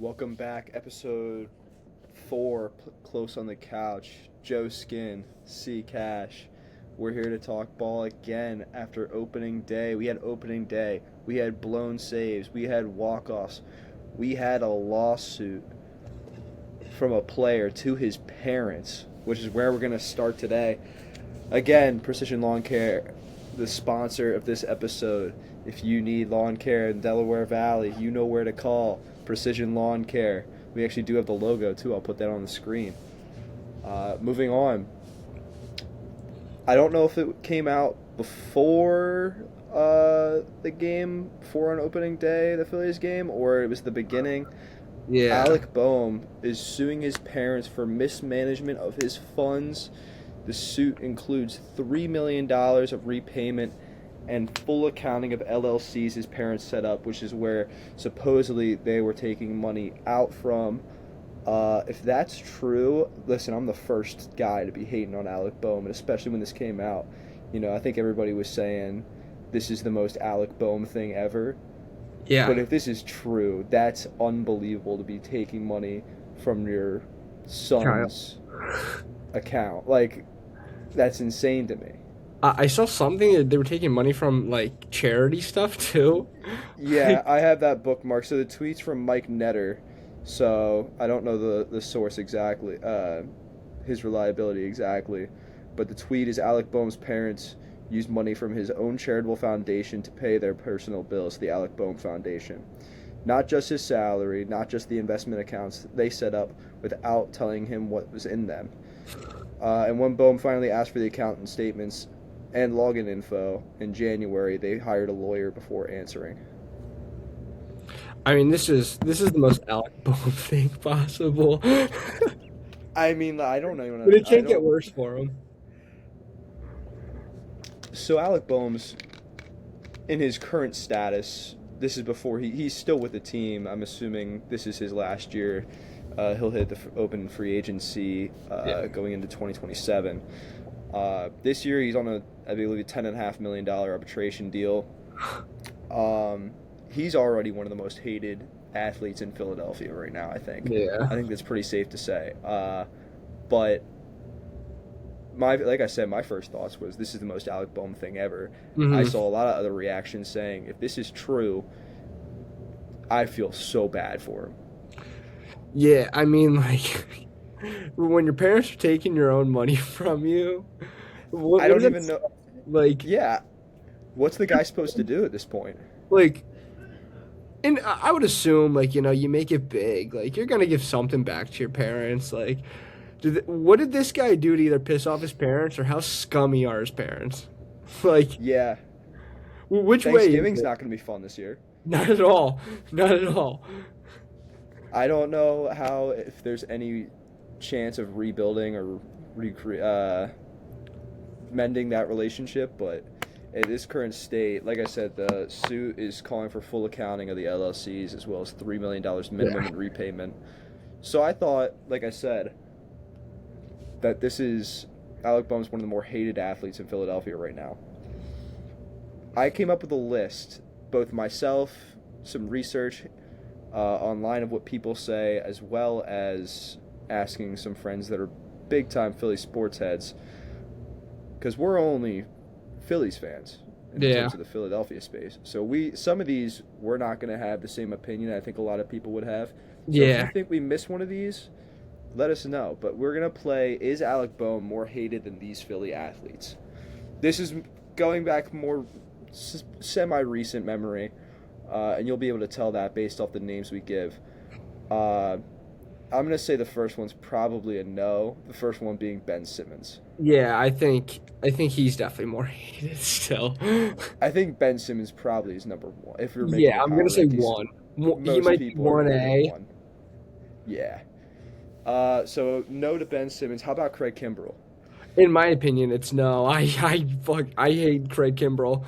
Welcome back, episode 4, Close on the Couch. Joe Skin, C Cash. We're here to talk ball again after opening day. We had opening day. We had blown saves. We had walk-offs. We had a lawsuit from a player to his parents, which is where we're going to start today. Again, Precision Lawn Care, the sponsor of this episode. If you need lawn care in Delaware Valley, you know where to call. Precision Lawn Care. We actually do have the logo too. I'll put that on the screen. Moving on. I don't know if it came out before the game, before on opening day, the Phillies game, or it was the beginning. Yeah. Alec Boehm is suing his parents for mismanagement of his funds. The suit includes $3 million of repayment and full accounting of LLCs his parents set up, which is where supposedly they were taking money out from. If that's true, listen, I'm the first guy to be hating on Alec Boehm, and especially when this came out. I think everybody was saying this is the most Alec Boehm thing ever. Yeah. But if this is true, that's unbelievable to be taking money from your son's account. Like, that's insane to me. I saw something that they were taking money from like charity stuff too. Yeah, I have that bookmark. So the tweet's from Mike Netter. So I don't know the source exactly, his reliability exactly. But the tweet is Alec Boehm's parents used money from his own charitable foundation to pay their personal bills, the Alec Boehm Foundation. Not just his salary, not just the investment accounts they set up without telling him what was in them. And when Boehm finally asked for the accountant statements and login info in January, they hired a lawyer before answering. I mean, this is the most Alec Boehm thing possible. I mean, I don't know. But it can't get worse for him. So Alec Boehm's in his current status. This is before he's still with the team. I'm assuming this is his last year. He'll hit the open free agency going into 2027. This year he's on I believe, a $10.5 million arbitration deal. He's already one of the most hated athletes in Philadelphia right now, I think. Yeah. I think that's pretty safe to say. But like I said, my first thoughts was this is the most Alec Boehm thing ever. Mm-hmm. I saw a lot of other reactions saying if this is true, I feel so bad for him. Yeah, I mean, like, when your parents are taking your own money from you, I don't even know. Like, Yeah, what's the guy supposed to do at this point? like, and I would assume, like, you make it big, like, you're gonna give something back to your parents. Like, what did this guy do to either piss off his parents, or how scummy are his parents? Like, Yeah, which way? Thanksgiving's not going to be fun this year. Not at all. Not at all. I don't know if there's any chance of rebuilding or mending that relationship, but at this current state, like I said, the suit is calling for full accounting of the LLCs as well as $3 million minimum in repayment. So I thought, like I said, that this is Alec Boehm's one of the more hated athletes in Philadelphia right now. I came up with a list, both myself, some research online of what people say, as well as asking some friends that are big-time Philly sports heads, because we're only Phillies fans in terms of the Philadelphia space. So some of these, we're not going to have the same opinion I think a lot of people would have. So if you think we missed one of these, let us know. But we're going to play, is Alec Boehm more hated than these Philly athletes? This is going back more semi-recent memory, and you'll be able to tell that based off the names we give. I'm going to say the first one's probably a no, the first one being Ben Simmons. Yeah, I think he's definitely more hated still. I think Ben Simmons probably is number one. If you're making I'm going to say one. He might be 1A. Yeah. So no to Ben Simmons. How about Craig Kimbrell? In my opinion, it's no. I hate Craig Kimbrell.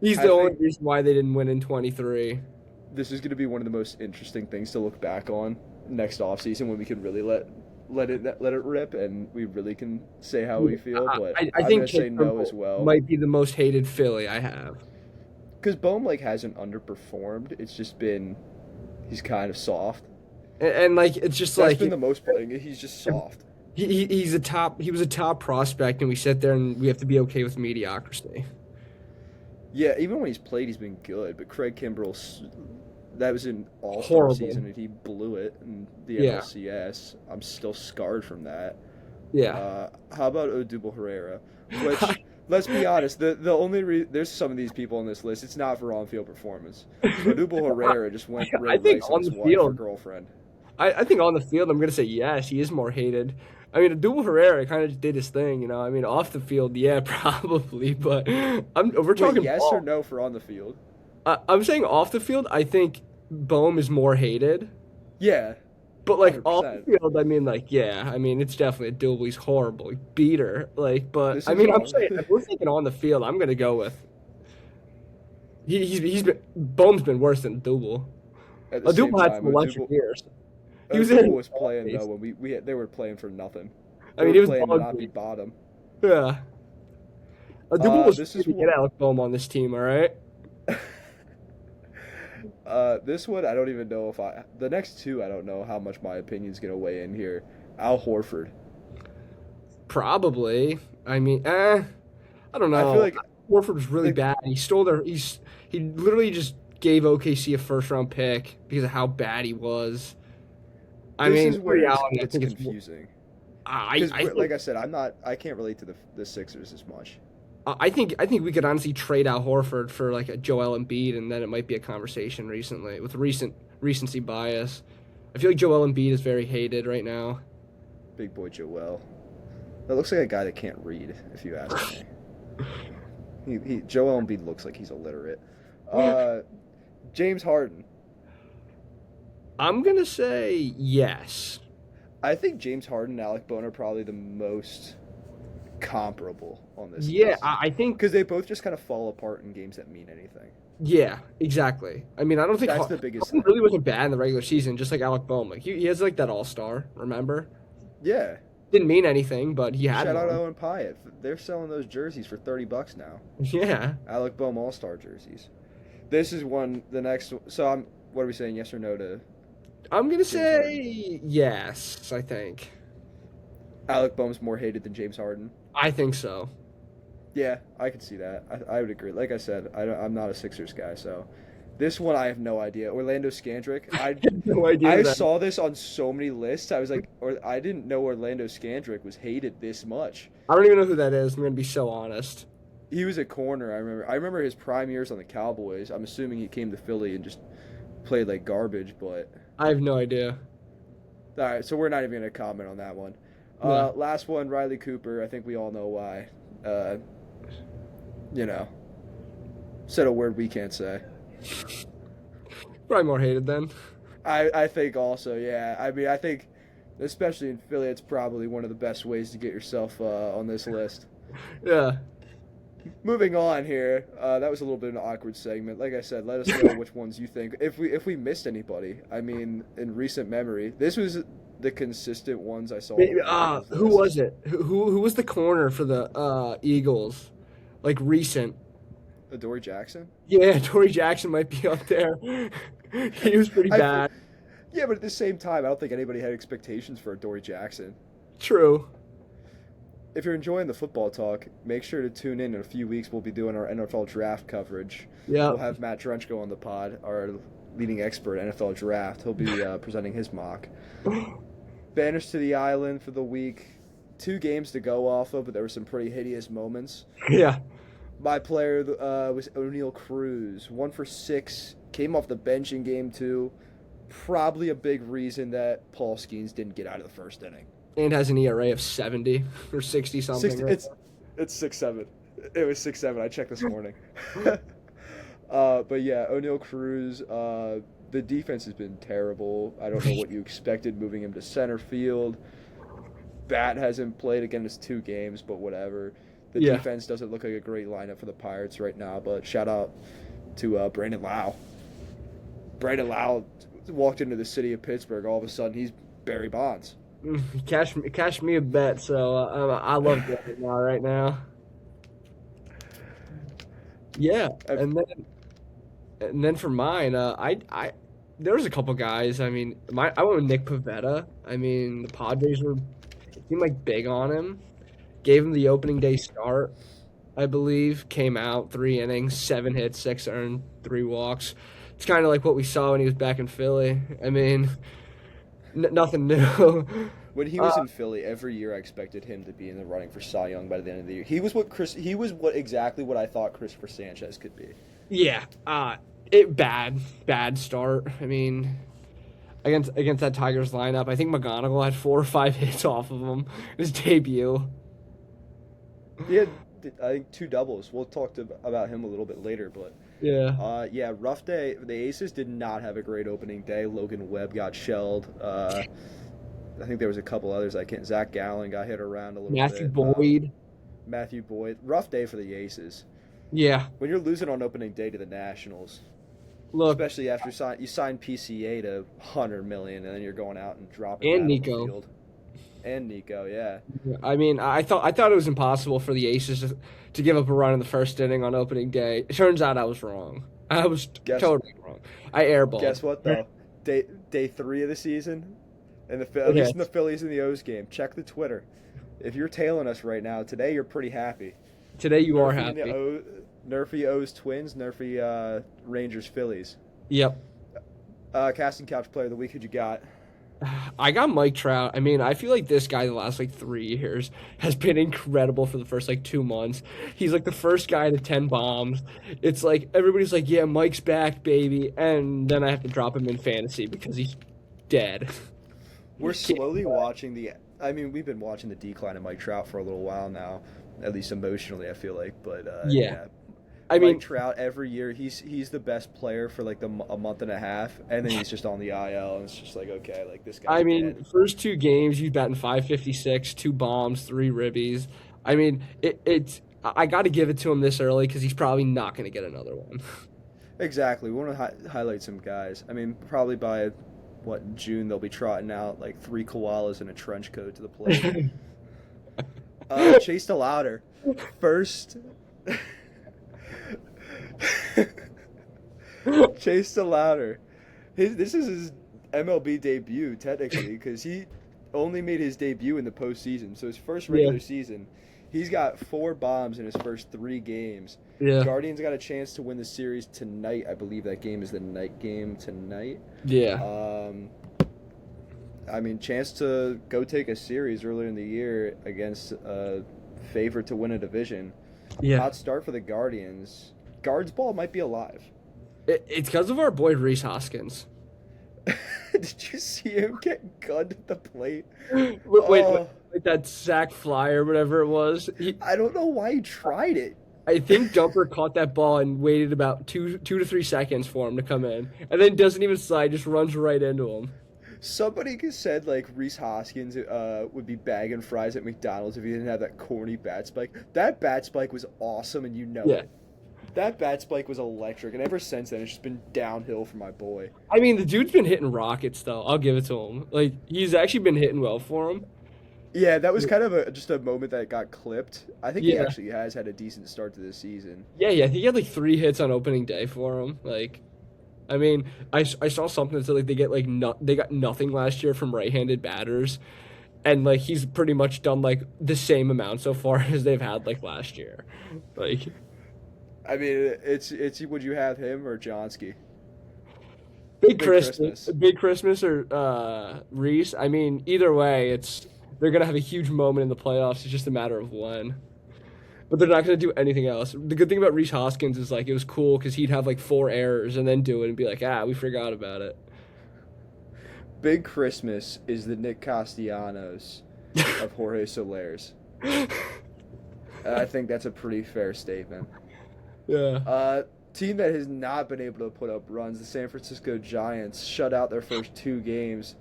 He's the only reason why they didn't win in 23. This is going to be one of the most interesting things to look back on next offseason when we can really let it rip and we really can say how we feel. But I think I'm going to say no as well. Might be the most hated Philly I have. Because Boehm hasn't underperformed. It's just been he's kind of soft. And like it's just That's like been the most playing. He's just soft. he was a top prospect, and we sit there and we have to be okay with mediocrity. Yeah, even when he's played, he's been good. But Craig Kimbrell, that was an All-Star Horrible. season, and he blew it in the Yeah. NLCS. I'm still scarred from that. Yeah. How about Odubel Herrera? Which, let's be honest, the only there's some of these people on this list. It's not for on-field performance. Odubel Herrera just went I real think nice on on his the wife or field- girlfriend. I think on the field, I'm gonna say yes. He is more hated. I mean, Abdul Herrera kind of did his thing, you know. I mean, off the field, yeah, probably, but we're talking Wait, yes ball. or no for on the field? I'm saying off the field. I think Bohm is more hated, Yeah, but like off the 100%. field, I mean, like yeah, I mean, it's definitely Abdul. He's horrible, he beat her, like. But This I is mean, I'm all- saying if we're thinking on the field, I'm gonna go with. He's been Bohm's been worse than Abdul. at the same Abdul had time, some electric Odubel, years. He was Odubel in- was playing though when they were playing for nothing. I mean, They he were was playing to not bug- be bottom. Yeah. Abdul was this to is get one- Alec Bohm on this team, all right? This one I don't even know if the next two I don't know how much my opinion's gonna weigh in here. Al Horford. Probably. I mean, I don't know. I feel like Horford was really like- bad. He literally just gave OKC a first round pick because of how bad he was. I this mean, is where reality, I it's think it's confusing. I, Because I, think, like I said, I can't relate to the Sixers as much. I think we could honestly trade Al Horford for like a Joel Embiid, and then it might be a conversation recently with recency bias. I feel like Joel Embiid is very hated right now. Big boy Joel. That looks like a guy that can't read, if you ask me. Joel Embiid looks like he's illiterate. James Harden. I'm gonna say yes. I think James Harden and Alec Boehner are probably the most comparable on this Yeah, list. I think. Because they both just kind of fall apart in games that mean anything. Yeah, exactly. I mean, I don't think That's the biggest Harden thing. really wasn't bad in the regular season, just like Alec Bohm. Like he has like that All Star. Remember? Yeah. Didn't mean anything, but he had Shout out one. Owen Pyatt. They're selling those jerseys for $30 now. Yeah. Alec Bohm All-Star jerseys. This is the next. So what are we saying? Yes or no to I'm gonna James say yes. I think. Alec Bohm's more hated than James Harden? I think so. Yeah, I could see that. I would agree. Like I said, I'm not a Sixers guy, so this one I have no idea. Orlando Scandrick. No idea. I that. saw this on so many lists. I was like, I didn't know Orlando Scandrick was hated this much. I don't even know who that is. I'm gonna be so honest. He was a corner. I remember his prime years on the Cowboys. I'm assuming he came to Philly and just played like garbage. But I have no idea. all right, so we're not even gonna comment on that one. No. Last one, Riley Cooper. I think we all know why. Said a word we can't say. Probably more hated then. I think also, yeah. I mean, I think, especially in Philly, it's probably one of the best ways to get yourself on this list. Yeah. Moving on here, that was a little bit of an awkward segment. Like I said, let us know which ones you think. If we missed anybody, I mean, in recent memory, this was the consistent ones I saw. Who was it? Who was the corner for the Eagles? Like recent. Adoree Jackson? Yeah, Torrey Jackson might be up there. He was pretty I bad. Yeah, but at the same time, I don't think anybody had expectations for Adoree Jackson. True. If you're enjoying the football talk, make sure to tune in a few weeks. We'll be doing our NFL draft coverage. Yeah. We'll have Matt Drenchko on the pod, our leading expert in NFL draft. He'll be presenting his mock. Banners to the island for the week. 2 games to go off of, but there were some pretty hideous moments. Yeah. My player was O'Neal Cruz. 1 for 6. Came off the bench in game 2. Probably a big reason that Paul Skeens didn't get out of the first inning. And has an ERA of 70 or 60 something. 60, right? it's 6-7. It was 6-7. I checked this morning. But yeah, O'Neal Cruz. The defense has been terrible. I don't know what you expected moving him to center field. Bat hasn't played against 2 games, but whatever. The Yeah. defense doesn't look like a great lineup for the Pirates right now. But shout out to Brandon Lau. Brandon Lau walked into the city of Pittsburgh. All of a sudden, he's Barry Bonds. Cash me a bet, so I love that right now. Yeah, and then for mine, there was a couple guys. I mean, I went with Nick Pivetta. I mean, the Padres were seemed like big on him. Gave him the opening day start, I believe. Came out 3 innings, 7 hits, 6 earned, 3 walks. It's kind of like what we saw when he was back in Philly. I mean, nothing new. When he was in Philly, every year I expected him to be in the running for Cy Young by the end of the year. He was what exactly what I thought Christopher Sanchez could be. Yeah, bad start. I mean, against that Tigers lineup, I think McGonagall had 4 or 5 hits off of him in his debut. He had, I think, 2 doubles. We'll talk about him a little bit later, but yeah, rough day. The Aces did not have a great opening day. Logan Webb got shelled. I think there was a couple others. Zach Gallen got hit around a little Matthew bit. Boyd. Matthew Boyd. Rough day for the Aces. Yeah, When you're losing on opening day to the Nationals, look, especially after you sign PCA to 100 million, and then you're going out and dropping and that on the Nico. field. And Nico, yeah. I mean, I thought it was impossible for the Aces to give up a run in the first inning on opening day. It turns out I was wrong. I was totally wrong. I airballed. Guess what though? Day 3 of the season, and at least in the Phillies and the O's game. Check the Twitter. If you're tailing us right now, today you're pretty happy. Today you are Nerfy and happy. Nerfy O's Twins, Nerfy Rangers Phillies. Yep. Casting Couch Player of the Week, who you got? I got Mike Trout. I mean, I feel like this guy the last 3 years has been incredible for the first 2 months. He's the first guy to 10 bombs. It's everybody's yeah, Mike's back, baby. And then I have to drop him in fantasy because he's dead. We're slowly watching we've been watching the decline of Mike Trout for a little while now, at least emotionally, I feel like. But Yeah. Mike Trout every year he's the best player for a month and a half, and then he's just on the IL, and it's just okay, this guy. I mean, first 2 games, he's batting .556, 2 bombs, 3 ribbies. I mean, I got to give it to him this early because he's probably not going to get another one. Exactly. We want to highlight some guys. I mean, probably by June they'll be trotting out 3 koalas in a trench coat to the plate. Chase DeLauder, first. Chase DeLauder. This is his MLB debut, technically, because he only made his debut in the postseason. So his first regular season, he's got 4 bombs in his first 3 games. Yeah. Guardians got a chance to win the series tonight. I believe that game is the night game tonight. Yeah. I mean, chance to go take a series earlier in the year against a favorite to win a division. Yeah. Hot start for the Guardians. Guards ball might be alive. It's because of our boy Rhys Hoskins. Did you see him get gunned at the plate? Wait, that sack fly or whatever it was. I don't know why he tried it. I think Dumper caught that ball and waited about 2 to 3 seconds for him to come in, and then doesn't even slide, just runs right into him. Somebody said Rhys Hoskins would be bagging fries at McDonald's if he didn't have that corny bat spike. That bat spike was awesome, and it. That bat spike was electric, and ever since then, it's just been downhill for my boy. I mean, the dude's been hitting rockets, though. I'll give it to him. He's actually been hitting well for him. Yeah, that was kind of just a moment that got clipped. I think he actually has had a decent start to this season. Yeah, I think he had 3 hits on opening day for him. I mean, I saw something that said they got nothing last year from right-handed batters, and he's pretty much done the same amount so far as they've had last year. I mean, it's would you have him or Johnsky? Big Christmas or Rhys. I mean, either way, they're gonna have a huge moment in the playoffs. It's just a matter of when. But they're not gonna do anything else. The good thing about Rhys Hoskins is it was cool because he'd have 4 errors and then do it and be we forgot about it. Big Christmas is the Nick Castellanos of Jorge Soler's. I think that's a pretty fair statement. Yeah. Team that has not been able to put up runs, the San Francisco Giants, shut out their first 2 games.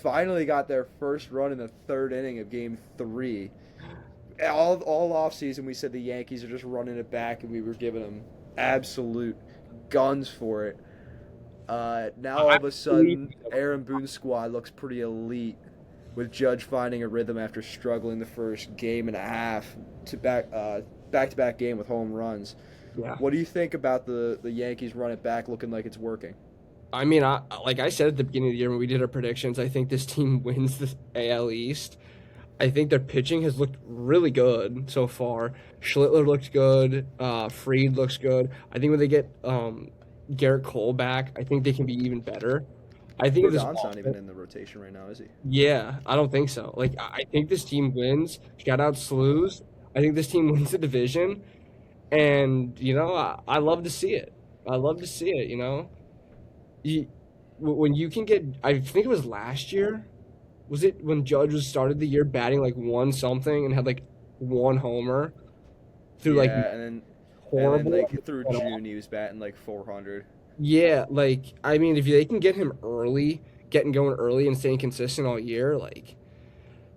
Finally got their first run in the 3rd inning of Game 3. All offseason, we said the Yankees are just running it back, and we were giving them absolute guns for it. Now, all of a sudden, Aaron Boone's squad looks pretty elite, with Judge finding a rhythm after struggling the first game and a half to back-to-back game with home runs. Yeah. What do you think about the Yankees run it back looking like it's working? I mean, like I said at the beginning of the year when we did our predictions, I think this team wins the AL East. I think their pitching has looked really good so far. Schlittler looks good. Fried looks good. I think when they get Garrett Cole back, I think they can be even better. I think if this Rodon's not even in the rotation right now, is he? yeah, I don't think so. Like, I think this team wins. Shout out Slews. I think this team wins the division, and I love to see it. I love to see it. You, when you can get, I think it was last year. Was it when Judge was started the year batting like one something and had like one homer through like Yeah, and then horrible. like through June he was batting like 400. Yeah, like I mean, if they can get him early, getting going early and staying consistent all year, like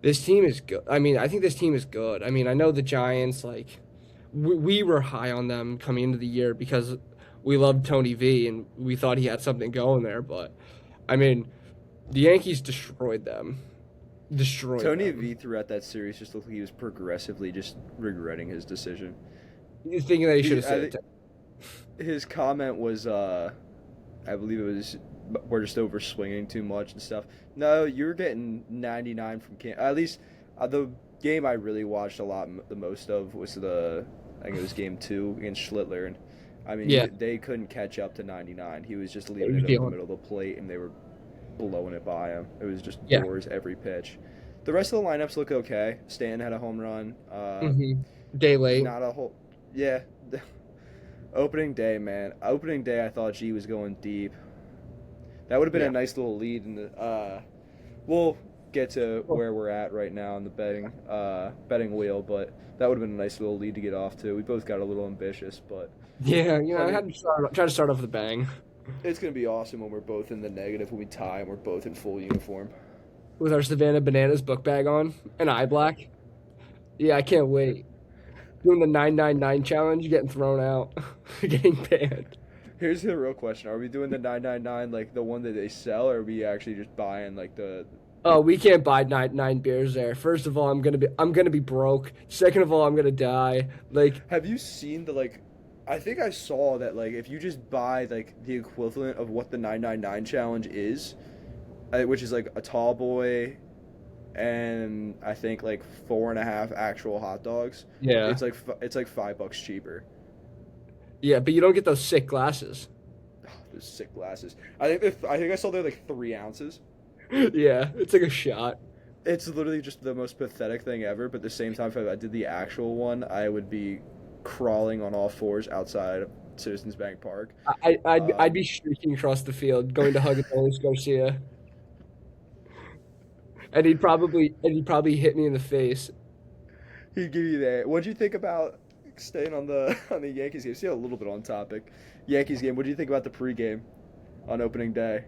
this team is good. I mean, I think this team is good. I mean, I know the Giants, like, we were high on them coming into the year because we loved Tony V and we thought he had something going there. But, I mean, the Yankees destroyed them. Destroyed Tony them. V throughout that series just looked like he was progressively just regretting his decision. You're thinking that he should He, have said I, it. his comment was, I believe it was, we're just over swinging too much and stuff. No, you're getting 99 from Cam. At least the game I really watched a lot, the most of was I think it was game 2 against Schlittler, and I mean Yeah, they couldn't catch up to 99. He was just he leaving was it over the dealing. middle of the plate, and they were blowing it by him. It was just Yeah. doors every pitch. The rest of the lineups look okay. Stan had a home run. Day late. Not a whole, yeah. Opening day, man. Opening day, I thought G was going deep. That would have been Yeah. a nice little lead in the. We'll get to where we're at right now in the betting wheel, but that would have been a nice little lead to get off to. We both got a little ambitious, but Yeah, I I mean, had to try to start off with a bang it's gonna be awesome when we're both in the negative when we tie and we're both in full uniform. with our Savannah Bananas book bag on and eye black. Yeah, I can't wait. Doing the 999 challenge, getting thrown out, getting banned. Here's the real question: are we doing the 999 like the one that they sell, or are we actually just buying like the? Oh, we can't buy nine beers there. First of all, I'm gonna be broke. Second of all, I'm gonna die. Like, Have you seen the like? I think I saw that like if you just buy like the equivalent of what the 999 challenge is, which is like a tall boy, and I think like 4.5 actual hot dogs. yeah, It's like $5 cheaper. yeah, but you don't get those sick glasses. Oh, those sick glasses. I think I saw they're like 3 ounces. Yeah, it's like a shot. It's literally just the most pathetic thing ever. But at the same time, if I did the actual one, I would be crawling on all fours outside of Citizens Bank Park. I'd Um, be streaking across the field, going to hug Adolis Garcia, and he'd probably hit me in the face. He'd give you that. What'd you think about staying on the on the Yankees game? See a little bit on topic. Yankees game. What do you think about the pregame on opening day?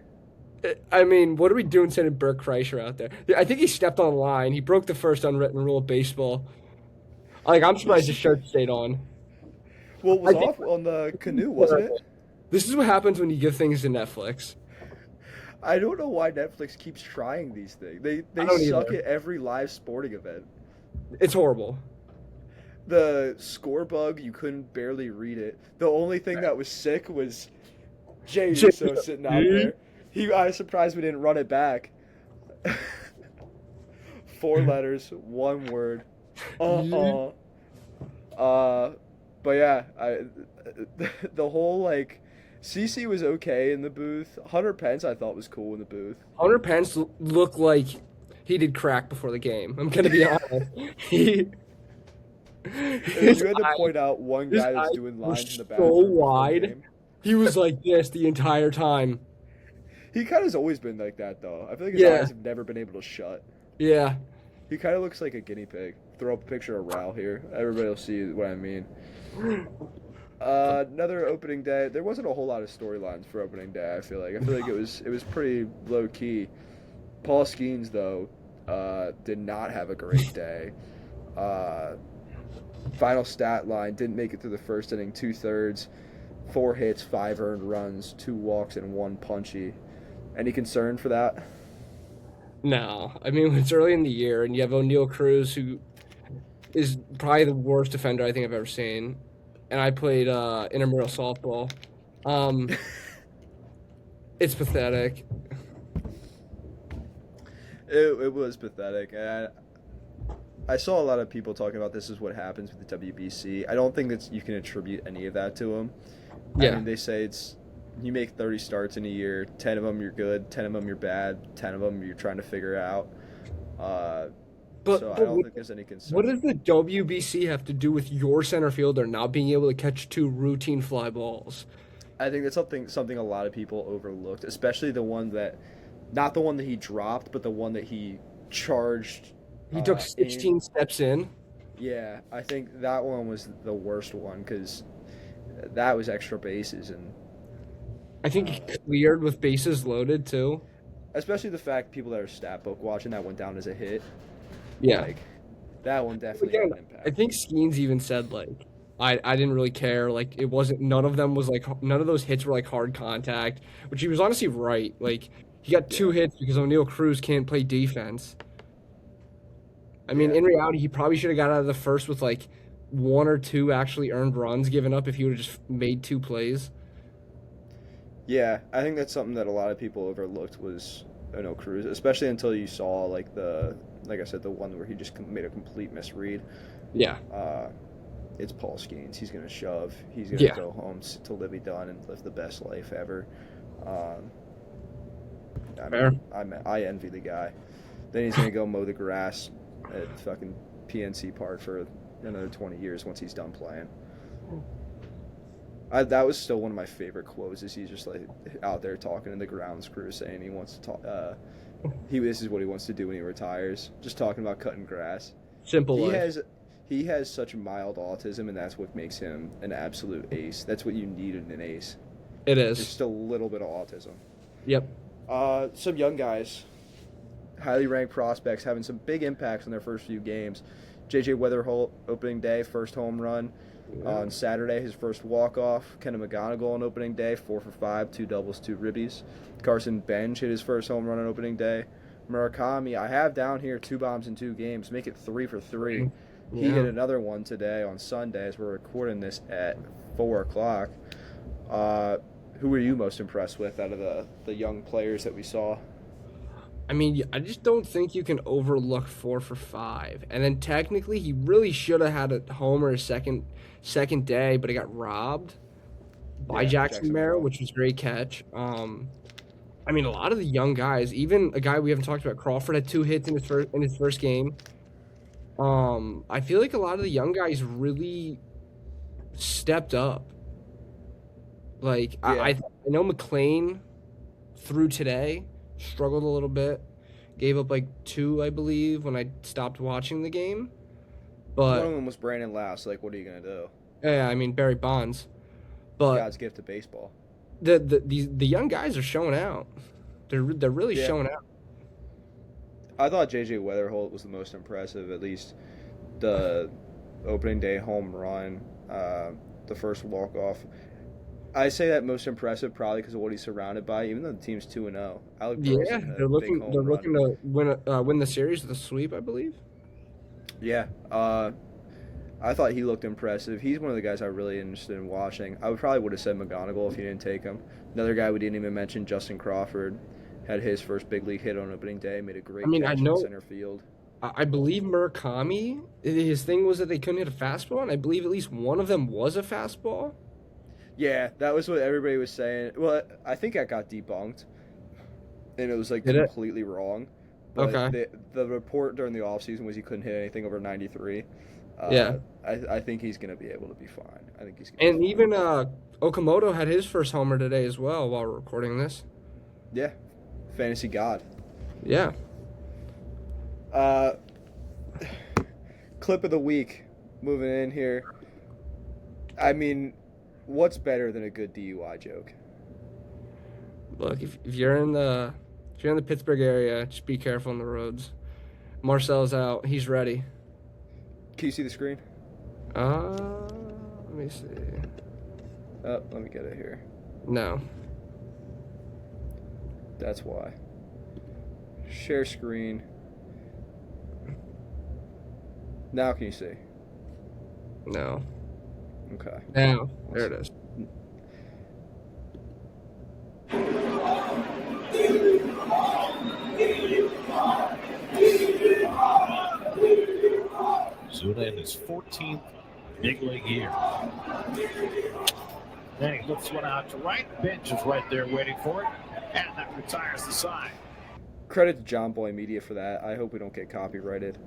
I mean, what are we doing sending Burt Kreischer out there? I think he stepped on a line. He broke the first unwritten rule of baseball. Like, I'm surprised his shirt stayed on. Well, it I was think off on the canoe, wasn't it? this is what happens when you give things to Netflix. I don't know why Netflix keeps trying these things. They I they don't suck either. at every live sporting event. It's horrible. The score bug, you couldn't barely read it. The only thing that was sick was Jay Uso sitting out there. I was surprised we didn't run it back. 4 letters, 1 word. Uh-uh. But yeah, the whole like CC was okay in the booth. Hunter Pence I thought was cool in the booth. Hunter Pence looked like he did crack before the game. I'm gonna be honest. He, his You had to eye, point out one his guy that's eyes doing were lines in the so bathroom before the wide. game. He was like this the entire time. He kind of has always been like that though. I feel like his Yeah, eyes have never been able to shut. yeah. He kind of looks like a guinea pig. Throw up a picture of Ral here. Everybody will see what I mean. Another opening day. There wasn't a whole lot of storylines for opening day. I feel like it was pretty low key. Paul Skeens though did not have a great day. Uh, Final stat line: didn't make it through the first inning. 2/3, 4 hits, 5 earned runs, 2 walks, and 1 punchy. Any concern for that? No, I mean it's early in the year, and you have O'Neal Cruz, who is probably the worst defender I think I've ever seen. And I played intramural softball. Um, It's pathetic. It was pathetic. And I saw a lot of people talking about this is what happens with the WBC. I don't think that you can attribute any of that to him. I Yeah. mean, they say it's you make 30 starts in a year, 10 of them you're good, 10 of them you're bad, 10 of them you're trying to figure out. Uh, But, so I but don't what, think there's any what concern. does the WBC have to do with your center fielder not being able to catch two routine fly balls? I think that's something a lot of people overlooked, especially the one that, not the one that he dropped, but the one that he charged He took in. 16 steps in. Yeah, I think that one was the worst one because that was extra bases and I think he cleared with bases loaded too. especially the fact people that are stat book watching that went down as a hit. Yeah. Like that one definitely had Again, an I impact. think Skeens even said like I didn't really care. Like it wasn't none of them was like none of those hits were like hard contact, which he was honestly right. Like he got two Yeah, hits because O'Neal Cruz can't play defense. I mean, yeah, in reality, he probably should have got out of the first with like one or two actually earned runs given up if he would have just made two plays. yeah. I think that's something that a lot of people overlooked was Cruz, especially until you saw like I said, the one where he just made a complete misread. Yeah. Uh, it's Paul Skeens. He's gonna shove. He's gonna Yeah. go home to Libby Dunn and live the best life ever. Um, I Fair. mean, I envy the guy. Then he's gonna go mow the grass at fucking PNC Park for another 20 years once he's done playing. That was still one of my favorite quotes. Is he's just like out there talking in the grounds crew, saying he wants to talk. This is what he wants to do when he retires. Just talking about cutting grass. Simple He life. has he has such mild autism, and that's what makes him an absolute ace. That's what you need in an ace. It Just is. a little bit of autism. Yep. Some young guys, highly ranked prospects, having some big impacts in their first few games. J.J. Weatherholt, opening day, first home run. On Saturday, his first walk-off. Kenna McGonigal on opening day, 4 for 5, 2 doubles, 2 ribbies. Carson Bench hit his first home run on opening day. Murakami, I have down here 2 bombs in 2 games, make it 3 for 3. He Yeah. hit another one today on Sunday as we're recording this at 4 o'clock. Who were you most impressed with out of the young players that we saw? I mean, I just don't think you can overlook 4 for 5. And then technically, he really should have had a homer his second day, but he got robbed by Yeah, Jackson Jackson Merrill, Merrill. which was a great catch. I mean, a lot of the young guys, even a guy we haven't talked about, Crawford had 2 hits in his first game. I feel like a lot of the young guys really stepped up. Like I Yeah. know McLean through today struggled a little bit, gave up like 2, I believe, when I stopped watching the game. One of But them was Brandon Louse. Like, what are you gonna do? yeah, I mean Barry Bonds. But God's gift to baseball. the young guys are showing out. They're really Yeah. showing out. I thought J.J. Weatherholt was the most impressive, at least the opening day home run, the first walk off. I say that most impressive probably because of what he's surrounded by. Even though the team's 2-0, Alec Burks Yeah, hit a they're big looking home they're run. looking to win the series with a sweep, I believe. Yeah, I thought he looked impressive. He's one of the guys I'm really interested in watching. I would have said McGonigal if you didn't take him. Another guy we didn't even mention, Justin Crawford, had his first big league hit on opening day. Made a great I mean, I catch in know center field. I believe Murakami, his thing was that they couldn't hit a fastball, and I believe at least one of them was a fastball. Yeah, that was what everybody was saying. Well, I think that got debunked, and it was like Did it? completely wrong. But Okay. the report during the offseason was he couldn't hit anything over 93. Yeah. I think he's going to be able to be fine. I think he's going And even Okamoto had his first homer today as well while we're recording this. Yeah, fantasy god. Yeah. Clip of the week, moving in here. I mean, what's better than a good DUI joke? Look, if you're in the Pittsburgh area, just be careful on the roads. Marcel's out. He's ready. Can you see the screen? Let me see. Oh, let me get it here. No. That's why. Share screen. Now can you see? No. Okay. Now. There it is. in his 14th big league year. Then he looks one out to right. Bench is right there waiting for it. And that retires the side. Credit to John Boy Media for that. I hope we don't get copyrighted.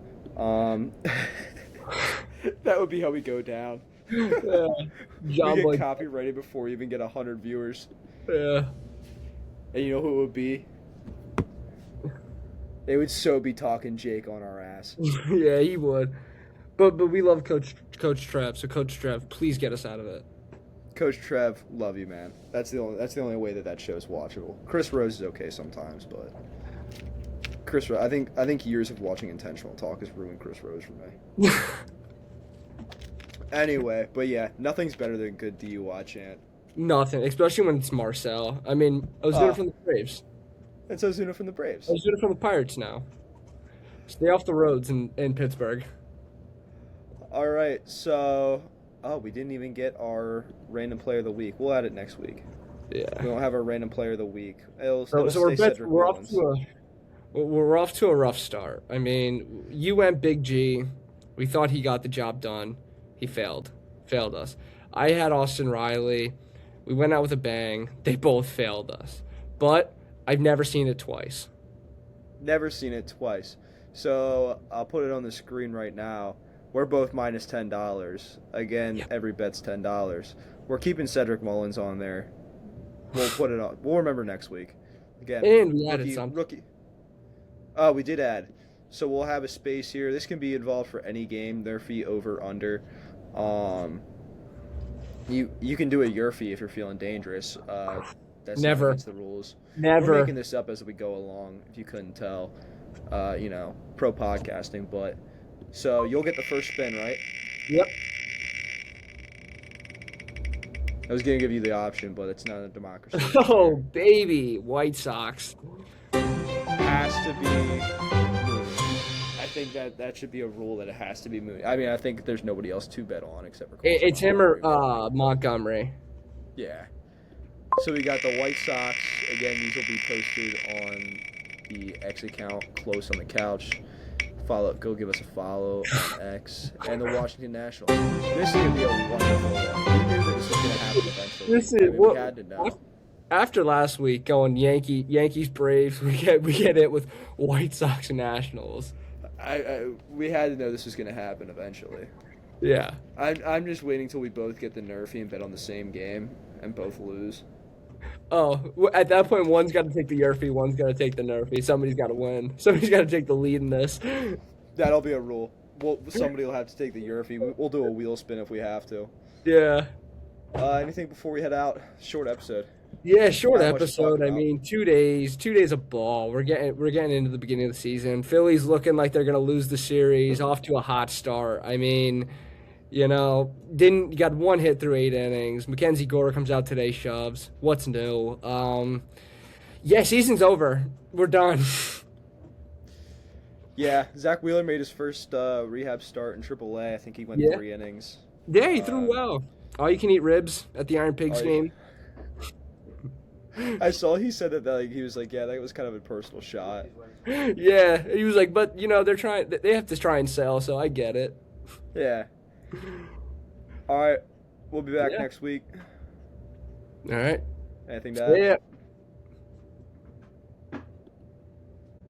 That would be how we go down. Yeah. John We Boy. get copyrighted before we even get 100 viewers. Yeah. And you know who it would be? They would so be talking Jake on our ass. Yeah, he would. But we love Coach Trev. So Coach Trev, please get us out of it. Coach Trev, love you, man. That's the only way that show's watchable. Chris Rose is okay sometimes, but Chris Rose, I think years of watching Intentional Talk has ruined Chris Rose for me. Anyway, but yeah, nothing's better than good DUI chant. Nothing, especially when it's Marcel. I mean, Ozuna from the Braves. It's Ozuna from the Braves. Ozuna from the Pirates now. Stay off the roads in Pittsburgh. All right, so we didn't even get our random player of the week. We'll add it next week. Yeah. We don't have our random player of the week. It'll So stay Cedric we're off Mullins. we're off to a rough start. I mean, you went Big G. We thought he got the job done. He failed us. I had Austin Riley. We went out with a bang. They both failed us. But I've never seen it twice. Never seen it twice. So I'll put it on the screen right now. We're both minus $10. Again, Yep. Every bet's $10. We're keeping Cedric Mullins on there. We'll put it on. We'll remember next week. Again, And we added something. rookie. Oh, we did add. So we'll have a space here. This can be involved for any game. Their fee over under. You can do a your fee if you're feeling dangerous. That's Never. Not against the rules. Never. We're making this up as we go along. If you couldn't tell, pro podcasting. But so you'll get the first spin, right? Yep. I was gonna give you the option, but it's not a democracy. Oh, baby. White Sox. Has to be Mooney. I think that should be a rule that it has to be Mooney. I mean, I think there's nobody else to bet on except for It's him or Montgomery. Yeah. So we got the White Sox. Again, these will be posted on the X account, Close on the Couch. Go give us a follow on X. And the Washington Nationals. This is going to be a wonderful one. We knew that this was going to happen eventually. We had to know. After last week going Yankees Braves, we get it with White Sox and Nationals. We had to know this was going to happen eventually. Yeah. I'm just waiting till we both get the Nerfy and bet on the same game and both lose. Oh, at that point, one's got to take the Yerfie, one's got to take the Nerfy. Somebody's got to win. Somebody's got to take the lead in this. That'll be a rule. Somebody will have to take the Yerfie. We'll do a wheel spin if we have to. Yeah. Anything before we head out? Short episode. Yeah, short Not much to talk episode. I about. mean, 2 days of ball. We're getting into the beginning of the season. Philly's looking like they're gonna lose the series. Off to a hot start. I mean, got one hit through 8 innings. Mackenzie Gore comes out today, shoves. What's new? Yeah, season's over. We're done. Yeah, Zach Wheeler made his first rehab start in AAA. I think he went Yeah. 3 innings. Yeah, he threw well. All you can eat ribs at the Iron Pigs All you- game. I saw he said that he was like, yeah, that was kind of a personal shot. Yeah, he was like, but they're trying. They have to try and sell, so I get it. Yeah. All right, we'll be back Yeah. next week. All right. Anything to add? Yeah.